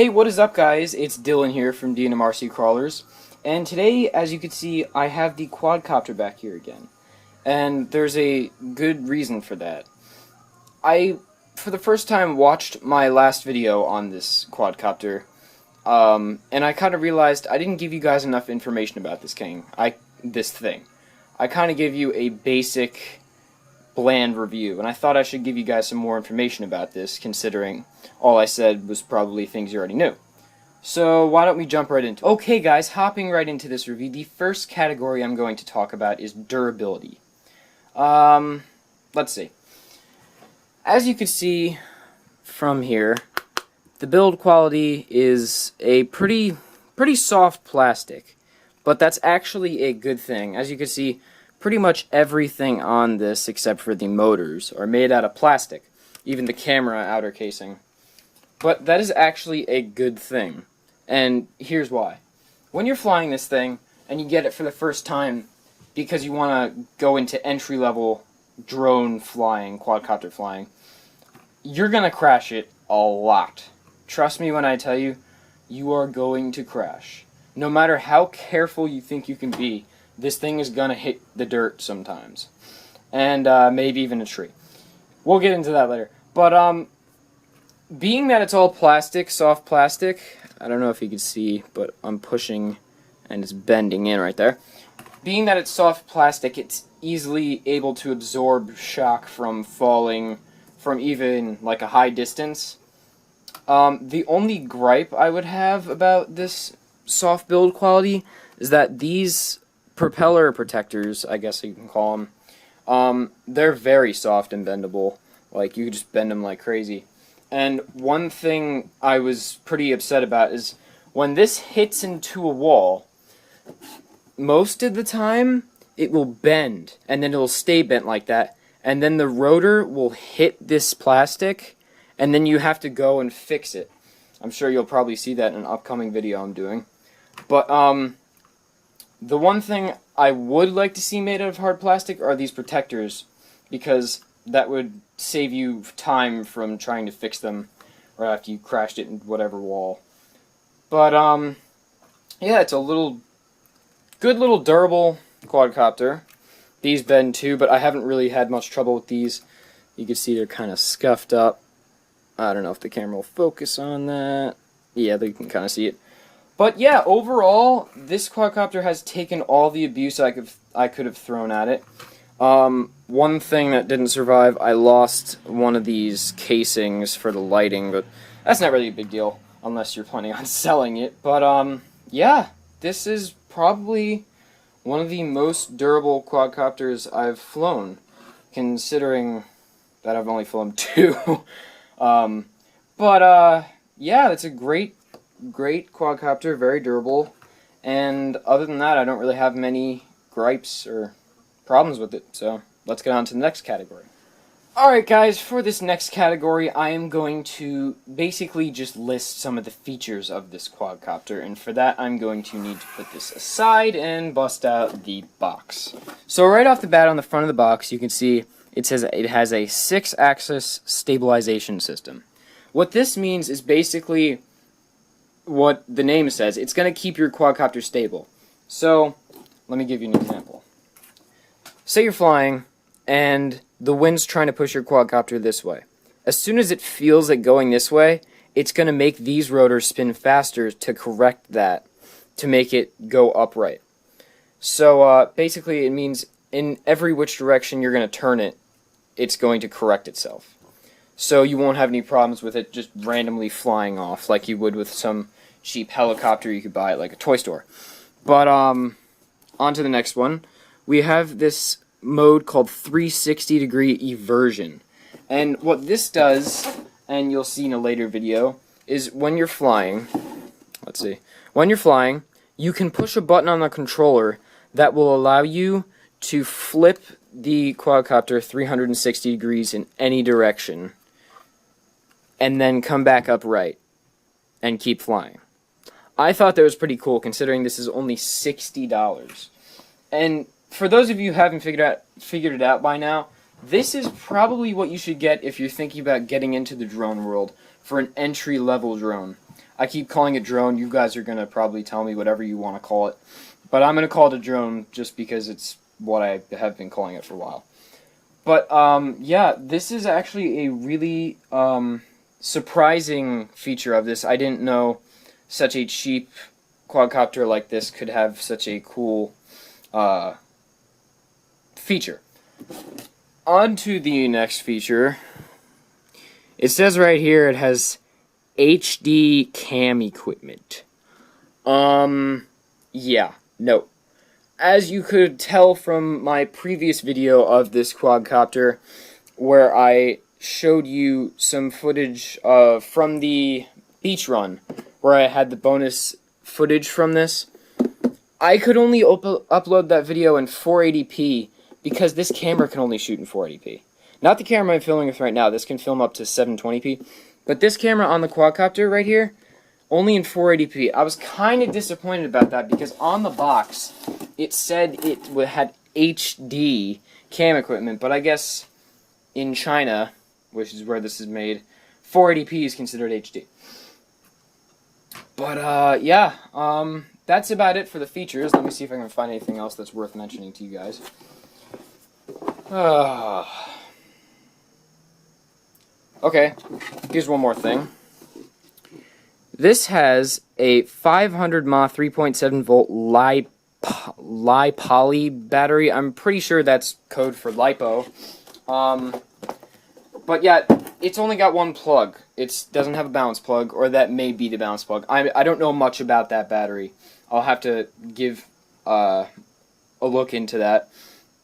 Hey, what is up, guys? It's Dylan here from DNMRC Crawlers, and today, as you can see, I have the Quadcopter back here again, and there's a good reason for that. I, for the first time, watched my last video on this Quadcopter, and I kind of realized I didn't give you guys enough information about this thing. I kind of gave you a basic, bland review, and I thought I should give you guys some more information about this, considering all I said was probably things you already knew. So why don't we jump right into it? Okay guys, hopping right into this review, the first category I'm going to talk about is durability. Let's see. As you can see from here, the build quality is a pretty soft plastic, but that's actually a good thing. As you can see, pretty much everything on this, except for the motors, are made out of plastic, even the camera outer casing. But that is actually a good thing, and here's why. When you're flying this thing, and you get it for the first time because you want to go into entry-level drone flying, quadcopter flying, you're going to crash it a lot. Trust me when I tell you, you are going to crash. No matter how careful you think you can be, this thing is going to hit the dirt sometimes. And maybe even a tree. We'll get into that later. But, being that it's all plastic, soft plastic, I don't know if you can see, but I'm pushing and it's bending in right there. Being that it's soft plastic, it's easily able to absorb shock from falling from even like a high distance. The only gripe I would have about this soft build quality is that these propeller protectors, I guess you can call them, they're very soft and bendable. Like, you could just bend them like crazy. And one thing I was pretty upset about is when this hits into a wall, most of the time it will bend, and then it will stay bent like that, and then the rotor will hit this plastic, and then you have to go and fix it. I'm sure you'll probably see that in an upcoming video I'm doing. But, the one thing I would like to see made out of hard plastic are these protectors, because that would save you time from trying to fix them right after you crashed it into whatever wall. But, yeah, it's a good little durable quadcopter. These bend too, but I haven't really had much trouble with these. You can see they're kind of scuffed up. I don't know if the camera will focus on that. Yeah, they can kind of see it. But yeah, overall, this quadcopter has taken all the abuse I could have thrown at it. One thing that didn't survive, I lost one of these casings for the lighting, but that's not really a big deal unless you're planning on selling it. But yeah, this is probably one of the most durable quadcopters I've flown, considering that I've only flown two. Yeah, it's a great quadcopter, very durable, and other than that, I don't really have many gripes or problems with it, so let's get on to the next category. Alright guys, for this next category, I am going to basically just list some of the features of this quadcopter, and for that I'm going to need to put this aside and bust out the box. So right off the bat on the front of the box, you can see it says it has a 6-axis stabilization system. What this means is basically what the name says. It's going to keep your quadcopter stable. So, let me give you an example. Say you're flying, and the wind's trying to push your quadcopter this way. As soon as it feels it going this way, it's going to make these rotors spin faster to correct that, to make it go upright. So, basically it means in every which direction you're going to turn it, it's going to correct itself. So you won't have any problems with it just randomly flying off like you would with some cheap helicopter you could buy at like a toy store. But on to the next one. We have this mode called 360-degree eversion. And what this does, and you'll see in a later video, is when you're flying, when you're flying, you can push a button on the controller that will allow you to flip the quadcopter 360 degrees in any direction, and then come back upright and keep flying. I thought that was pretty cool, considering this is only $60. And for those of you who haven't figured it out by now, this is probably what you should get if you're thinking about getting into the drone world for an entry-level drone. I keep calling it drone. You guys are going to probably tell me whatever you want to call it. But I'm going to call it a drone just because it's what I have been calling it for a while. But, yeah, this is actually a really surprising feature of this. I didn't know such a cheap quadcopter like this could have such a cool feature. On to the next feature. It says right here it has HD cam equipment. Yeah, no. As you could tell from my previous video of this quadcopter, where I showed you some footage from the beach run, where I had the bonus footage from this, I could only upload that video in 480p because this camera can only shoot in 480p. Not the camera I'm filming with right now. This can film up to 720p. But this camera on the quadcopter right here, only in 480p. I was kind of disappointed about that because on the box, it said it had HD cam equipment. But I guess in China, which is where this is made, 480p is considered HD. But, yeah, that's about it for the features. Let me see if I can find anything else that's worth mentioning to you guys. Okay, here's one more thing. This has a 500 mAh 3.7 volt li-poly battery. I'm pretty sure that's code for lipo. But yeah, it's only got one plug. It doesn't have a balance plug, or that may be the balance plug. I don't know much about that battery. I'll have to give a look into that.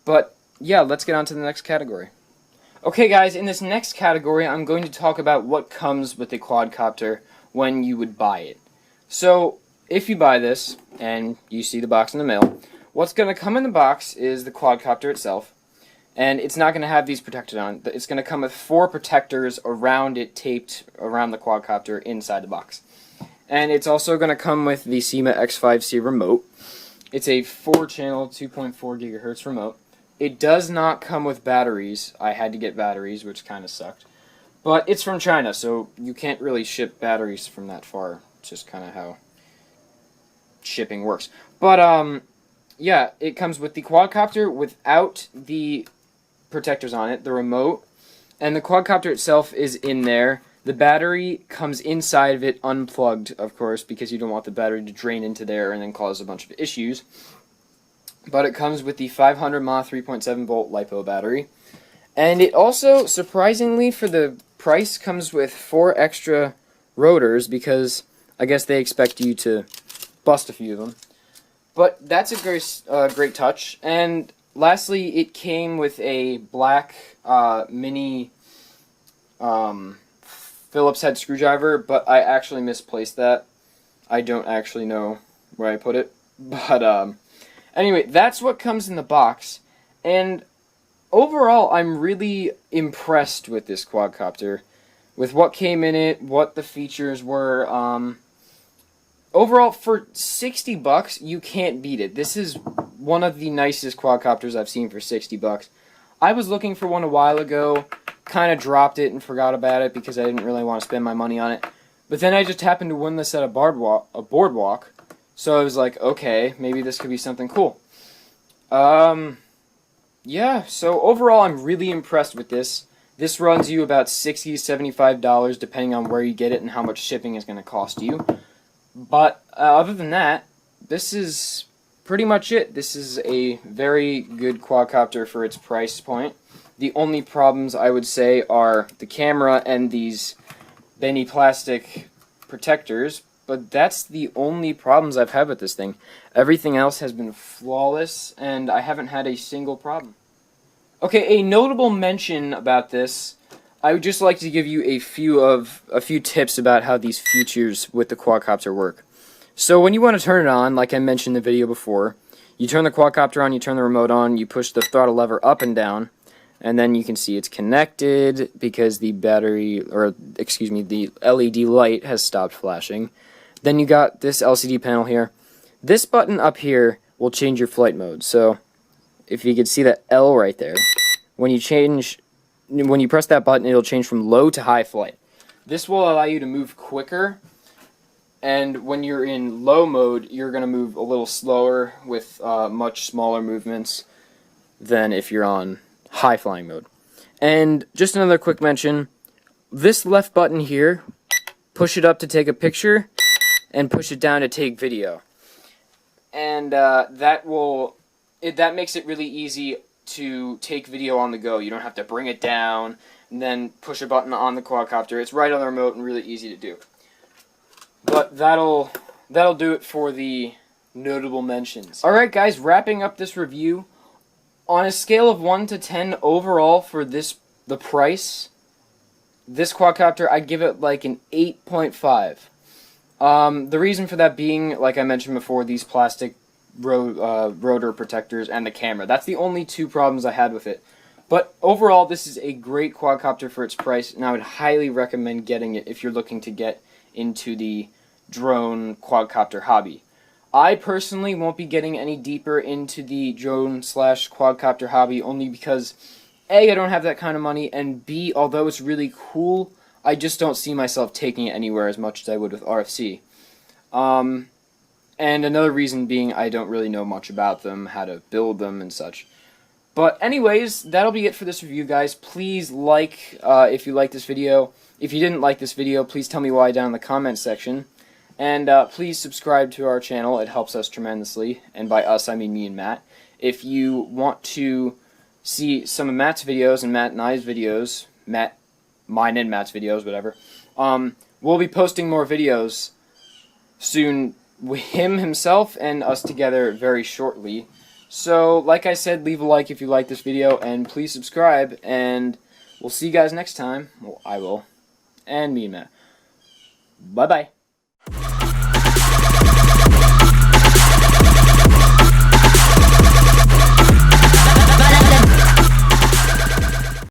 But yeah, let's get on to the next category. Okay guys, in this next category, I'm going to talk about what comes with the quadcopter when you would buy it. So, if you buy this, and you see the box in the mail, what's going to come in the box is the quadcopter itself, and it's not going to have these protected on. It's going to come with 4 protectors around it, taped around the quadcopter inside the box. And it's also going to come with the Syma X5C remote. It's a 4-channel, 2.4 gigahertz remote. It does not come with batteries. I had to get batteries, which kind of sucked. But it's from China, so you can't really ship batteries from that far. It's just kind of how shipping works. But, yeah, it comes with the quadcopter without the protectors on it, the remote, and the quadcopter itself is in there. The battery comes inside of it unplugged, of course, because you don't want the battery to drain into there and then cause a bunch of issues. But it comes with the 500 mAh 3.7 volt LiPo battery. And it also, surprisingly, for the price, comes with 4 extra rotors, because I guess they expect you to bust a few of them. But that's a great touch. And lastly, it came with a black mini Phillips head screwdriver, but I actually misplaced that. I don't actually know where I put it. But anyway, that's what comes in the box. And overall, I'm really impressed with this quadcopter, with what came in it, what the features were. Overall, for 60 bucks, you can't beat it. This is one of the nicest quadcopters I've seen for 60 bucks. I was looking for one a while ago, kind of dropped it and forgot about it because I didn't really want to spend my money on it. But then I just happened to win this at a boardwalk, so I was like, okay, maybe this could be something cool. Yeah, so overall I'm really impressed with this. This runs you about $60 to $75 depending on where you get it and how much shipping is going to cost you. But other than that, this is pretty much it. This is a very good quadcopter for its price point. The only problems I would say are the camera and these bendy plastic protectors, but that's the only problems I've had with this thing. Everything else has been flawless, and I haven't had a single problem. Okay, a notable mention about this, I would just like to give you a few tips about how these features with the quadcopter work. So when you want to turn it on, like I mentioned in the video before, you turn the quadcopter on, you turn the remote on, you push the throttle lever up and down, and then you can see it's connected because the the LED light has stopped flashing. Then you got this LCD panel here. This button up here will change your flight mode. So if you could see that L right there, when you press that button, it'll change from low to high flight. This will allow you to move quicker and when you're in low mode, you're going to move a little slower with much smaller movements than if you're on high flying mode. And just another quick mention, this left button here, push it up to take a picture, and push it down to take video. And that makes it really easy to take video on the go. You don't have to bring it down and then push a button on the quadcopter. It's right on the remote and really easy to do. But that'll do it for the notable mentions. Alright guys, wrapping up this review, on a scale of 1 to 10 overall for the price, this quadcopter, I'd give it like an 8.5. The reason for that being, like I mentioned before, these plastic rotor protectors and the camera. That's the only two problems I had with it. But overall, this is a great quadcopter for its price, and I would highly recommend getting it if you're looking to get into the drone quadcopter hobby. I personally won't be getting any deeper into the drone / quadcopter hobby only because A, I don't have that kind of money, and B, although it's really cool, I just don't see myself taking it anywhere as much as I would with RFC. And another reason being I don't really know much about them, how to build them and such. But anyways, that'll be it for this review, guys. Please like if you like this video. If you didn't like this video, please tell me why down in the comments section. And please subscribe to our channel. It helps us tremendously. And by us, I mean me and Matt. If you want to see some of Matt's videos and Matt and I's videos, mine and Matt's videos, whatever, we'll be posting more videos soon, with him himself and us together very shortly. So, like I said, leave a like if you like this video, and please subscribe, and we'll see you guys next time. Well, I will. And me and Matt. Bye-bye.